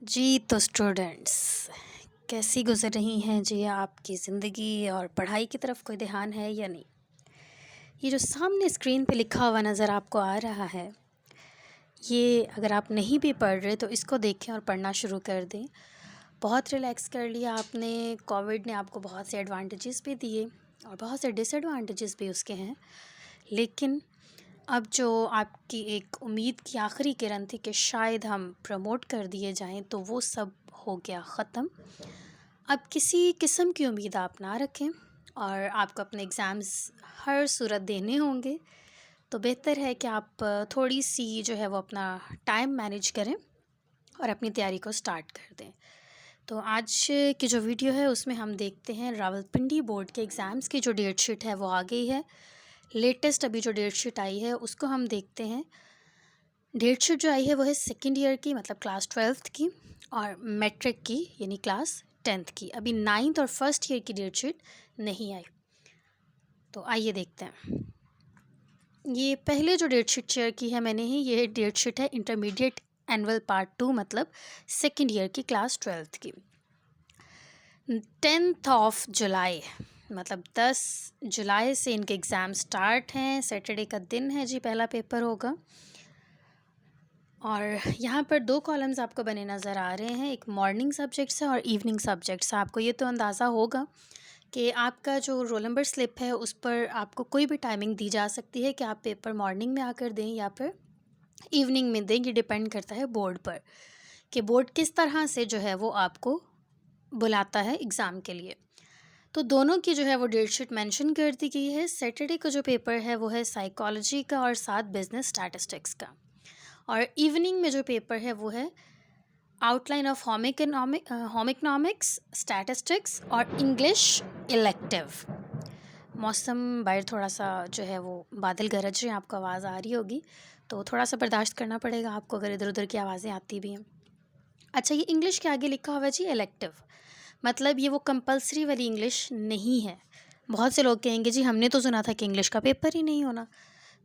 जी, तो स्टूडेंट्स कैसी गुज़र रही हैं जी आपकी ज़िंदगी और पढ़ाई की तरफ कोई ध्यान है या नहीं? ये जो सामने स्क्रीन पे लिखा हुआ नज़र आपको आ रहा है, ये अगर आप नहीं भी पढ़ रहे तो इसको देखें और पढ़ना शुरू कर दें। बहुत रिलैक्स कर लिया आपने, कोविड ने आपको बहुत से एडवांटेजेस भी दिए और बहुत से डिसएडवांटेजेस भी उसके हैं। लेकिन अब जो आपकी एक उम्मीद की आखिरी किरण थी कि शायद हम प्रमोट कर दिए जाएँ, तो वो सब हो गया ख़त्म। अब किसी किस्म की उम्मीद आप ना रखें और आपको अपने एग्ज़ाम्स हर सूरत देने होंगे, तो बेहतर है कि आप थोड़ी-सी जो है वो अपना टाइम मैनेज करें और अपनी तैयारी को स्टार्ट कर दें। तो आज की जो वीडियो है उसमें हम देखते हैं रावलपिंडी बोर्ड के एग्ज़ाम्स की जो डेट शीट है वो आ गई है। लेटेस्ट अभी जो डेट शीट आई है उसको हम देखते हैं। डेट शीट जो आई है वो है सेकंड ईयर की मतलब क्लास 12th की और मैट्रिक की यानी क्लास 10th की। अभी 9th और फर्स्ट ईयर की डेट शीट नहीं आई। तो आइए देखते हैं। ये पहले जो डेट शीट शेयर की है मैंने ही, ये डेट शीट है इंटरमीडिएट एनुअल पार्ट 2 मतलब सेकंड ईयर की क्लास 12th की। 10th ऑफ जुलाई मतलब 10 जुलाई से इनके एग्ज़ाम स्टार्ट हैं। सैटरडे का दिन है जी, पहला पेपर होगा। और यहाँ पर 2 कॉलम्स आपको बने नज़र आ रहे हैं, एक मॉर्निंग सब्जेक्ट्स है और इवनिंग सब्जेक्ट्स है। आपको ये तो अंदाज़ा होगा कि आपका जो रोल नंबर स्लिप है उस पर आपको कोई भी टाइमिंग दी जा सकती है कि आप पेपर मॉर्निंग में आकर दें या फिर इवनिंग में दें। ये डिपेंड करता है बोर्ड पर कि बोर्ड किस तरह से जो है वो आपको बुलाता है एग्ज़ाम के लिए। तो दोनों की जो है वो डेट शीट मेंशन कर दी गई है। सैटरडे का जो पेपर है वो है साइकोलॉजी का और साथ बिजनेस स्टैटिस्टिक्स का, और इवनिंग में जो पेपर है वो है outline of home economics, statistics और इंग्लिश इलेक्टिव। मौसम बाहर थोड़ा सा जो है वो बादल गरज रहे हैं, आपको आवाज़ आ रही होगी, तो थोड़ा सा बर्दाश्त करना पड़ेगा आपको अगर इधर उधर की आवाज़ें आती भी हैं। अच्छा, ये इंग्लिश के आगे लिखा हुआ है जी इलेक्टिव, मतलब ये वो कंपलसरी वाली इंग्लिश नहीं है। बहुत से लोग कहेंगे जी हमने तो सुना था कि इंग्लिश का पेपर ही नहीं होना।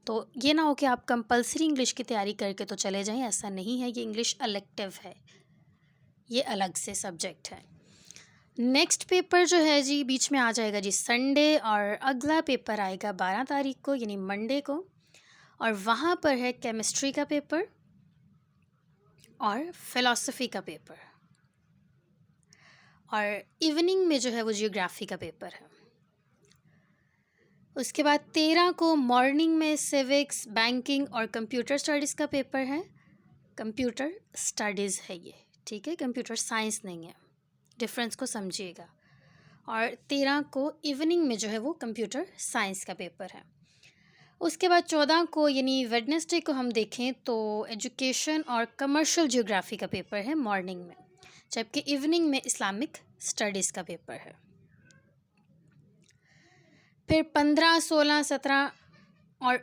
तो ये ना हो कि आप कंपलसरी इंग्लिश की तैयारी करके तो चले जाएं, ऐसा नहीं है। ये इंग्लिश इलेक्टिव है, ये अलग से सब्जेक्ट है। नेक्स्ट पेपर जो है जी बीच में आ जाएगा जी संडे, और अगला पेपर आएगा 12 तारीख को यानी मंडे को, और वहाँ पर है केमिस्ट्री का पेपर और फिलॉसफी का पेपर, और इवनिंग में जो है वो जियोग्राफी का पेपर है। उसके बाद 13 को मॉर्निंग में सिविक्स, बैंकिंग और कंप्यूटर स्टडीज़ का पेपर है। कंप्यूटर स्टडीज़ है ये, ठीक है, कंप्यूटर साइंस नहीं है, डिफरेंस को समझिएगा। और 13 को इवनिंग में जो है वो कंप्यूटर साइंस का पेपर है। उसके बाद 14 को यानी वेडनेसडे को हम देखें तो एजुकेशन और कमर्शियल जियोग्राफी का पेपर है मॉर्निंग में, जबकि इवनिंग में इस्लामिक स्टडीज़ का पेपर है। फिर 15, 16, 17 और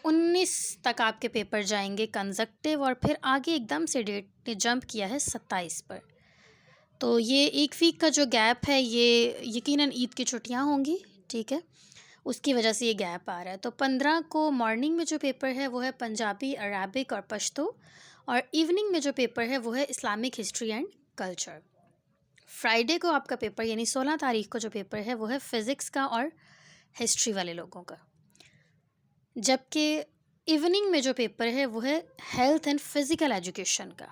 19 तक आपके पेपर जाएंगे कंजक्टिव, और फिर आगे एकदम से डेट ने जंप किया है 27 पर। तो ये एक वीक का जो गैप है ये यकीनन ईद की छुट्टियां होंगी, ठीक है, उसकी वजह से ये गैप आ रहा है। तो 15 को मॉर्निंग में जो पेपर है वो है पंजाबी, अराबिक और पश्तो, और इवनिंग में जो पेपर है वो है Islamic history and culture. Friday को आपका पेपर यानी 16 तारीख को जो पेपर है वो है फ़िज़िक्स का और हिस्ट्री वाले लोगों का, जबकि इवनिंग में जो पेपर है वो है हेल्थ एंड फिज़िकल एजुकेशन का।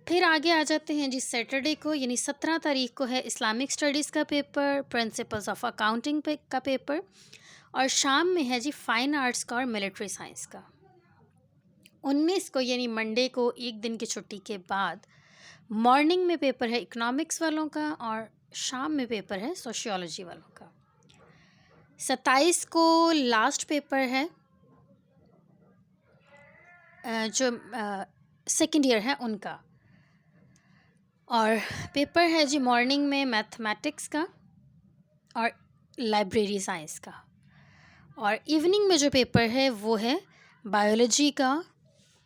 फिर आगे आ जाते हैं जी सैटरडे को यानी 17 तारीख को है इस्लामिक स्टडीज़ का पेपर, प्रिंसिपल्स ऑफ अकाउंटिंग का पेपर, और शाम में है जी फाइन आर्ट्स का और मिलिट्री साइंस का। 19 को यानी मंडे को एक दिन की छुट्टी के बाद मॉर्निंग में पेपर है इकोनॉमिक्स वालों का और शाम में पेपर है सोशियोलॉजी वालों का। 27 को लास्ट पेपर है जो सेकेंड ईयर है उनका, और पेपर है जी मॉर्निंग में मैथमेटिक्स का और लाइब्रेरी साइंस का, और इवनिंग में जो पेपर है वो है बायोलॉजी का,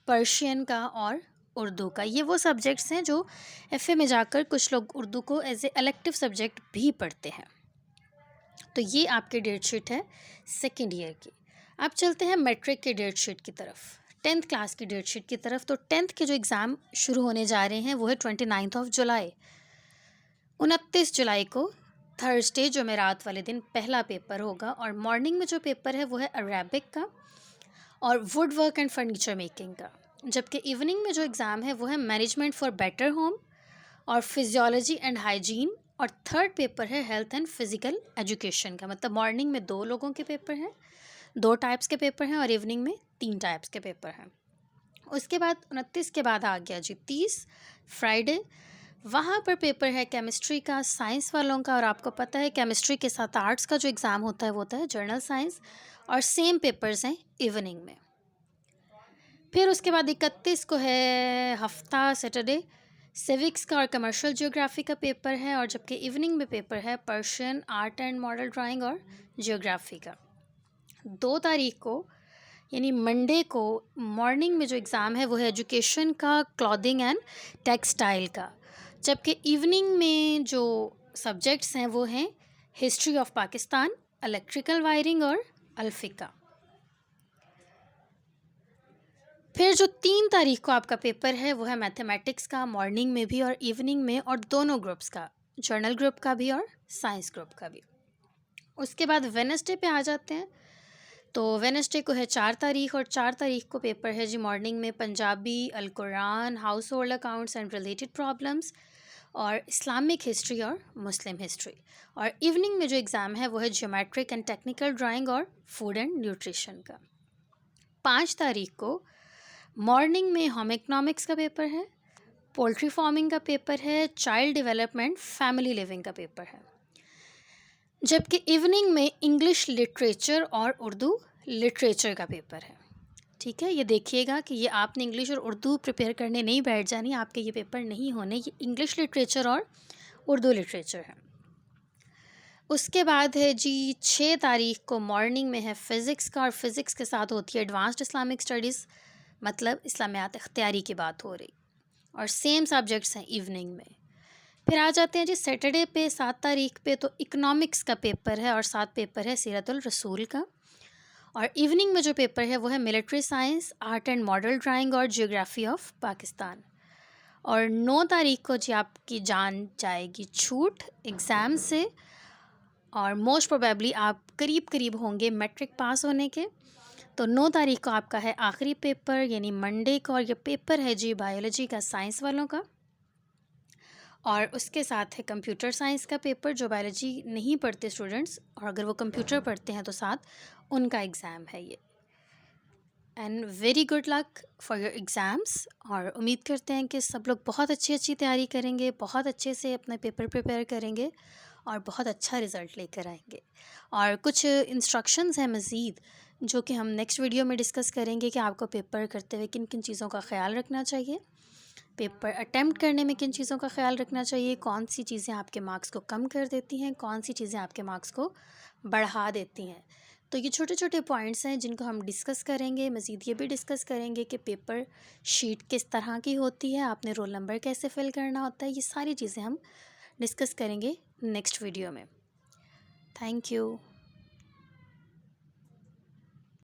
पर्शियन का और उर्दू का। ये वो सब्जेक्ट्स हैं जो एफए में जाकर कुछ लोग उर्दू को एज ए इलेक्टिव सब्जेक्ट भी पढ़ते हैं। तो ये आपकी डेट शीट है सेकेंड ईयर की। अब चलते हैं मैट्रिक के डेट शीट की तरफ। 10th क्लास की डेट शीट की तरफ। तो 10th के जो एग्ज़ाम शुरू होने जा रहे हैं वो है 29 जुलाई। 29 जुलाई को थर्सडे जुमेरात वाले दिन पहला पेपर होगा, और मॉर्निंग में जो पेपर है वो है अरेबिक का और would work and furniture making का। जबकि इवनिंग में जो एग्ज़ाम है वो है मैनेजमेंट फॉर बेटर होम और फिजियोलॉजी एंड हाइजीन, और थर्ड पेपर है हेल्थ एंड फिज़िकल एजुकेशन का। मतलब मॉर्निंग में 2 लोगों के पेपर हैं, 2 टाइप्स के पेपर हैं, और इवनिंग में 3 टाइप्स के पेपर हैं। उसके बाद 29 के बाद आ गया जी 30 फ्राइडे। वहाँ पर पेपर है केमिस्ट्री का, साइंस वालों का, और आपको पता है केमिस्ट्री के साथ आर्ट्स का जो एग्ज़ाम होता है वो होता है जर्नल साइंस, और सेम पेपर्स हैं इवनिंग में। फिर उसके बाद 31 को है हफ्ता सैटरडे, सिविक्स का और कमर्शियल जियोग्राफी का पेपर है, और जबकि इवनिंग में पेपर है Persian, art and model drawing और जियोग्राफी का। 2 तारीख को यानी मंडे को मॉर्निंग में जो एग्ज़ाम है वो है एजुकेशन का, क्लॉथिंग एंड टेक्सटाइल का। जबकि इवनिंग में जो सब्जेक्ट्स हैं वो हैं history of Pakistan, electrical wiring और अल्फिका। फिर जो 3 तारीख को आपका पेपर है वो है मैथमेटिक्स का, मॉर्निंग में भी और इवनिंग में, और दोनों ग्रुप्स का, जर्नल ग्रुप का भी और साइंस ग्रुप का भी। उसके बाद वेडनेसडे पे आ जाते हैं। तो वेडनेसडे को है 4 तारीख, और 4 तारीख को पेपर है जी मॉर्निंग में Punjabi, Al Quran, household accounts and related problems, और इस्लामिक हिस्ट्री और मुस्लिम हिस्ट्री। और इवनिंग में जो एग्ज़ाम है वो है ज्योमेट्रिक एंड टेक्निकल ड्राइंग और फूड एंड न्यूट्रिशन का। 5 तारीख को मॉर्निंग में होम इकनॉमिक्स का पेपर है, पोल्ट्री फार्मिंग का पेपर है, चाइल्ड डेवलपमेंट, फैमिली लिविंग का पेपर है। जबकि इवनिंग में इंग्लिश लिटरेचर और उर्दू लिटरेचर का पेपर है। ठीक है, ये देखिएगा कि ये आपने इंग्लिश और उर्दू प्रिपेयर करने नहीं बैठ जानी, आपके ये पेपर नहीं होने, ये इंग्लिश लिटरेचर और उर्दू लिटरेचर है। उसके बाद है जी 6 तारीख को मॉर्निंग में है फ़िज़िक्स का, और फिज़िक्स के साथ होती है एडवांस्ड इस्लामिक स्टडीज़, मतलब इस्लामियात इख्तियारी की बात हो रही, और सेम सब्जेक्ट्स हैं इवनिंग में। फिर आ जाते हैं जी सैटरडे पे 7 तारीख पे, तो इकनॉमिक्स का पेपर है और साथ पेपर है सीरतुल रसूल का, और इवनिंग में जो पेपर है वो है military science, art and model drawing और जियोग्राफी ऑफ पाकिस्तान। और 9 तारीख को जी आपकी जान जाएगी छूट एग्ज़ाम से, और मोस्ट प्रोबेबली आप करीब करीब होंगे मैट्रिक पास होने के। तो 9 तारीख को आपका है आखिरी पेपर यानी मंडे को, और ये पेपर है जी बायोलॉजी का, साइंस वालों का, और उसके साथ है कंप्यूटर साइंस का पेपर, जो बायोलॉजी नहीं पढ़ते स्टूडेंट्स, और अगर वो कंप्यूटर पढ़ते हैं तो साथ उनका एग्ज़ाम है ये। And very good luck for your exams, और उम्मीद करते हैं कि सब लोग बहुत अच्छी तैयारी करेंगे, बहुत अच्छे से अपना पेपर प्रिपेयर करेंगे और बहुत अच्छा रिज़ल्ट लेकर आएंगे। और कुछ इंस्ट्रक्शंस हैं मज़ीद जो कि हम नेक्स्ट वीडियो में डिस्कस करेंगे कि आपको पेपर करते हुए किन किन चीज़ों का ख्याल रखना चाहिए, पेपर अटेम्प्ट करने में किन चीज़ों का ख्याल रखना चाहिए, कौन सी चीज़ें आपके मार्क्स को कम कर देती हैं, कौन सी चीज़ें आपके मार्क्स को बढ़ा देती हैं। तो ये छोटे छोटे पॉइंट्स हैं जिनको हम डिस्कस करेंगे। मज़ीद ये भी डिस्कस करेंगे कि पेपर शीट किस तरह की होती है, आपने रोल नंबर कैसे फिल करना होता है, ये सारी चीज़ें हम डिस्कस करेंगे नेक्स्ट वीडियो में। Thank you.